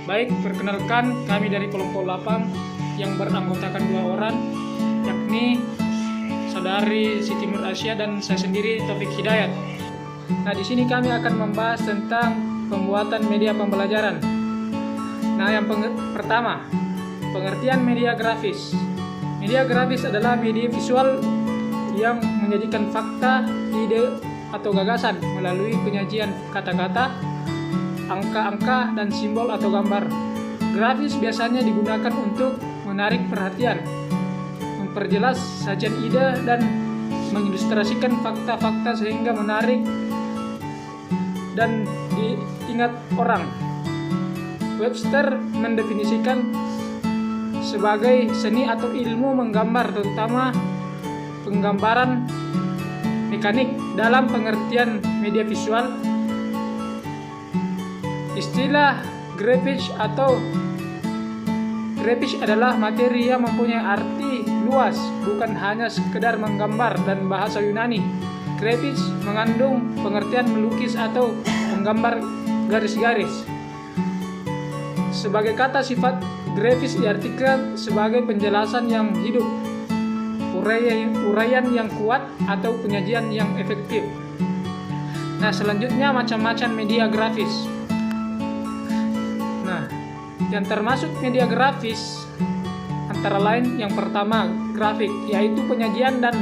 Baik, perkenalkan kami dari kelompok 8 yang beranggotakan 2 orang, yakni saudari Siti Nur Asia dan saya sendiri Taufik Hidayat. Nah, di sini kami akan membahas tentang pembuatan media pembelajaran. Nah, yang pertama, pengertian media grafis. Media grafis adalah media visual yang menyajikan fakta, ide, atau gagasan melalui penyajian kata-kata, angka-angka, dan simbol atau gambar. Grafis biasanya digunakan untuk menarik perhatian, memperjelas sajian ide, dan mengilustrasikan fakta-fakta sehingga menarik dan diingat orang. Webster mendefinisikan sebagai seni atau ilmu menggambar, terutama penggambaran mekanik. Dalam pengertian media visual, istilah grafis adalah materi yang mempunyai arti luas, bukan hanya sekedar menggambar. Dan bahasa Yunani, grafis mengandung pengertian melukis atau menggambar garis-garis. Sebagai kata sifat, grafis diartikan sebagai penjelasan yang hidup, uraian yang kuat, atau penyajian yang efektif. Nah, selanjutnya macam-macam media grafis. Nah, yang termasuk media grafis antara lain, yang pertama grafik, yaitu penyajian dan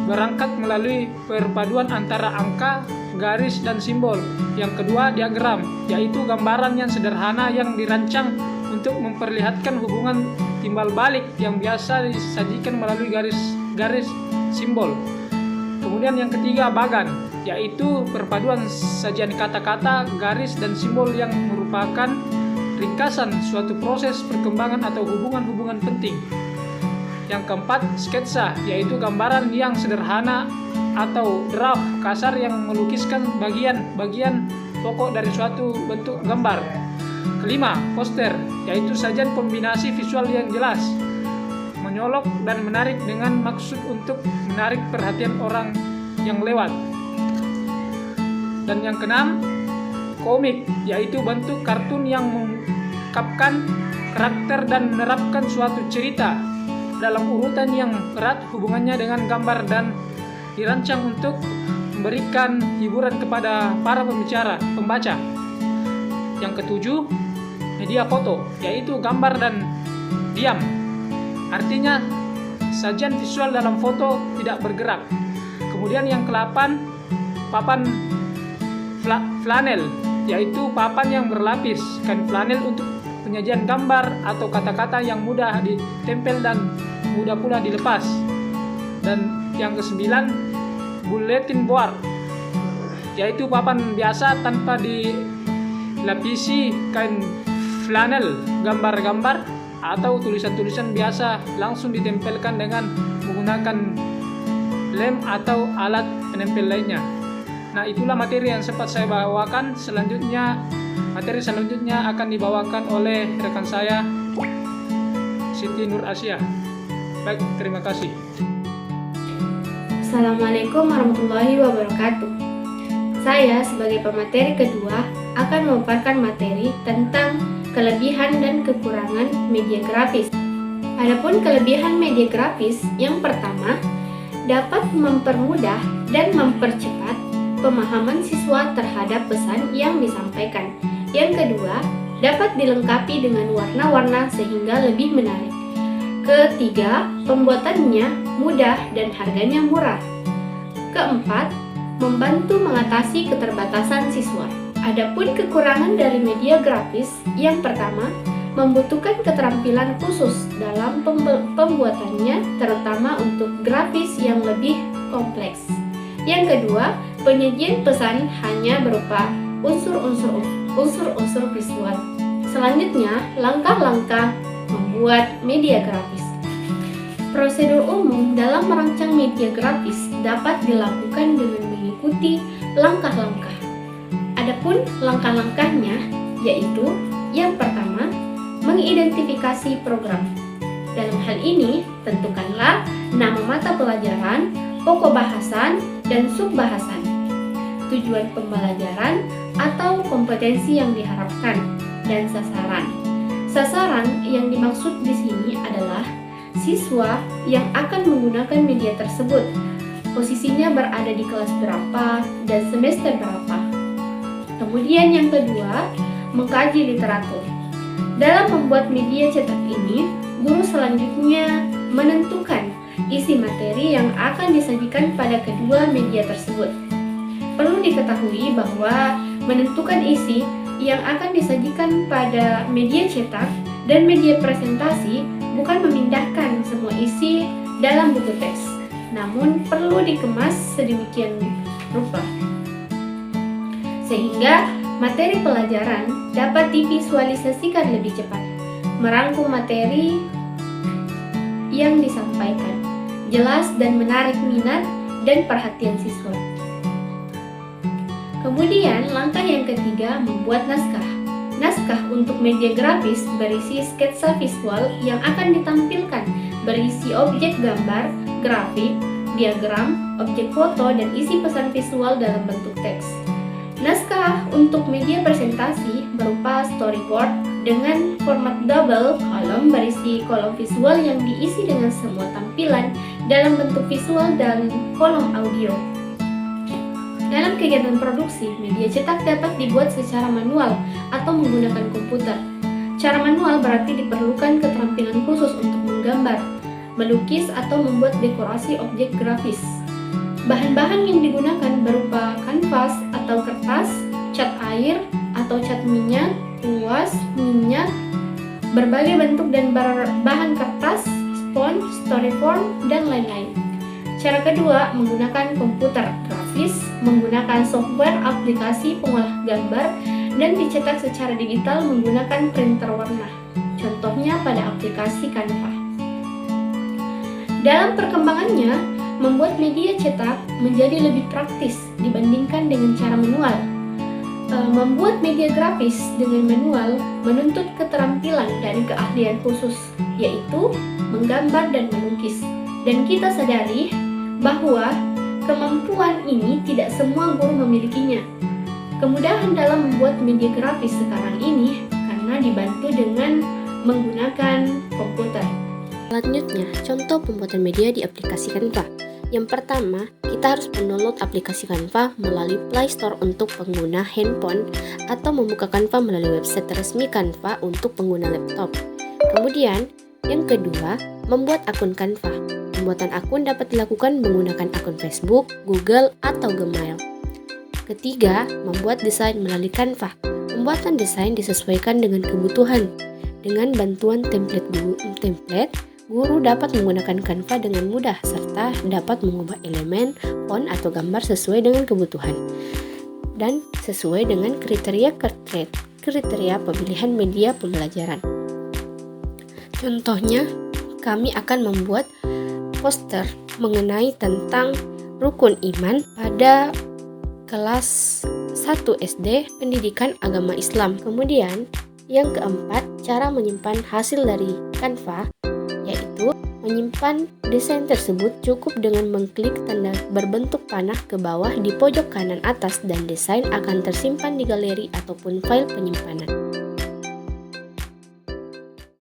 berangkat melalui perpaduan antara angka, garis, dan simbol. Yang kedua diagram, yaitu gambaran yang sederhana yang dirancang untuk memperlihatkan hubungan timbal balik yang biasa disajikan melalui garis-garis simbol. Kemudian yang ketiga bagan, yaitu perpaduan sajian kata-kata, garis, dan simbol yang merupakan ringkasan suatu proses perkembangan atau hubungan-hubungan penting. Yang keempat sketsa, yaitu gambaran yang sederhana atau draft kasar yang melukiskan bagian-bagian pokok dari suatu bentuk gambar. Kelima, poster, yaitu sajian kombinasi visual yang jelas, menyolok dan menarik dengan maksud untuk menarik perhatian orang yang lewat. Dan yang keenam, komik, yaitu bentuk kartun yang mengungkapkan karakter dan menerapkan suatu cerita dalam urutan yang erat hubungannya dengan gambar dan dirancang untuk memberikan hiburan kepada para pembaca. Yang ketujuh, media foto, yaitu gambar dan diam. Artinya, sajian visual dalam foto tidak bergerak. Kemudian yang ke-8, papan flanel, yaitu papan yang berlapis, kain flanel untuk penyajian gambar atau kata-kata yang mudah ditempel dan mudah pula dilepas. Dan yang ke-9, bulletin board, yaitu papan biasa tanpa dilapisi kain flanel, gambar-gambar atau tulisan-tulisan biasa langsung ditempelkan dengan menggunakan lem atau alat penempel lainnya. Nah, itulah materi yang sempat saya bawakan. Materi selanjutnya akan dibawakan oleh rekan saya Siti Nur Asia. Baik, terima kasih. Assalamualaikum warahmatullahi wabarakatuh. Saya sebagai pemateri kedua akan memaparkan materi tentang kelebihan dan kekurangan media grafis. Adapun kelebihan media grafis, yang pertama, dapat mempermudah dan mempercepat pemahaman siswa terhadap pesan yang disampaikan. Yang kedua, dapat dilengkapi dengan warna-warna sehingga lebih menarik. Ketiga, pembuatannya mudah dan harganya murah. Keempat, membantu mengatasi keterbatasan siswa. Adapun kekurangan dari media grafis, yang pertama, membutuhkan keterampilan khusus dalam pembuatannya, terutama untuk grafis yang lebih kompleks. Yang kedua, penyajian pesan hanya berupa unsur-unsur visual. Selanjutnya, langkah-langkah membuat media grafis. Prosedur umum dalam merancang media grafis dapat dilakukan dengan mengikuti langkah-langkah. Adapun langkah-langkahnya yaitu yang pertama, mengidentifikasi program. Dalam hal ini, tentukanlah nama mata pelajaran, pokok bahasan, dan subbahasan, tujuan pembelajaran atau kompetensi yang diharapkan. dan sasaran. Sasaran yang dimaksud di sini adalah siswa yang akan menggunakan media tersebut. Posisinya berada di kelas berapa dan semester berapa. Kemudian yang kedua, mengkaji literatur. Dalam membuat media cetak ini, guru selanjutnya menentukan isi materi yang akan disajikan pada kedua media tersebut. Perlu diketahui bahwa menentukan isi yang akan disajikan pada media cetak dan media presentasi bukan memindahkan semua isi dalam buku teks, namun perlu dikemas sedemikian rupa sehingga materi pelajaran dapat divisualisasikan lebih cepat, merangkum materi yang disampaikan, jelas dan menarik minat dan perhatian siswa. Kemudian langkah yang ketiga, membuat naskah. Naskah untuk media grafis berisi sketsa visual yang akan ditampilkan, berisi objek gambar, grafik, diagram, objek foto, dan isi pesan visual dalam bentuk teks. Naskah untuk media presentasi berupa storyboard dengan format double kolom berisi kolom visual yang diisi dengan semua tampilan dalam bentuk visual dan kolom audio. Dalam kegiatan produksi, media cetak dapat dibuat secara manual atau menggunakan komputer. Cara manual berarti diperlukan keterampilan khusus untuk menggambar, melukis, atau membuat dekorasi objek grafis. Bahan-bahan yang digunakan berupa kanvas atau kertas, cat air atau cat minyak, kuas, minyak, berbagai bentuk dan bahan kertas, spons, styrofoam, dan lain-lain. Cara kedua, menggunakan komputer grafis, menggunakan software aplikasi pengolah gambar, dan dicetak secara digital menggunakan printer warna. Contohnya pada aplikasi Canva. Dalam perkembangannya, membuat media cetak menjadi lebih praktis dibandingkan dengan cara manual. Membuat media grafis dengan manual menuntut keterampilan dan keahlian khusus, yaitu menggambar dan melukis. Dan kita sadari bahwa kemampuan ini tidak semua guru memilikinya. Kemudahan dalam membuat media grafis sekarang ini karena dibantu dengan menggunakan komputer. Selanjutnya, contoh pembuatan media di aplikasi Canva. Yang pertama, kita harus mendownload aplikasi Canva melalui Play Store untuk pengguna handphone atau membuka Canva melalui website resmi Canva untuk pengguna laptop. Kemudian, yang kedua, membuat akun Canva. Pembuatan akun dapat dilakukan menggunakan akun Facebook, Google, atau Gmail. Ketiga, membuat desain melalui Canva. Pembuatan desain disesuaikan dengan kebutuhan. Dengan bantuan template, guru dapat menggunakan Canva dengan mudah serta dapat mengubah elemen, font, atau gambar sesuai dengan kebutuhan dan sesuai dengan kriteria pemilihan media pembelajaran. Contohnya, kami akan membuat poster mengenai tentang rukun iman pada kelas 1 SD pendidikan agama Islam. Kemudian yang keempat, cara menyimpan hasil dari Canva, yaitu menyimpan desain tersebut cukup dengan mengklik tanda berbentuk panah ke bawah di pojok kanan atas dan desain akan tersimpan di galeri ataupun file penyimpanan.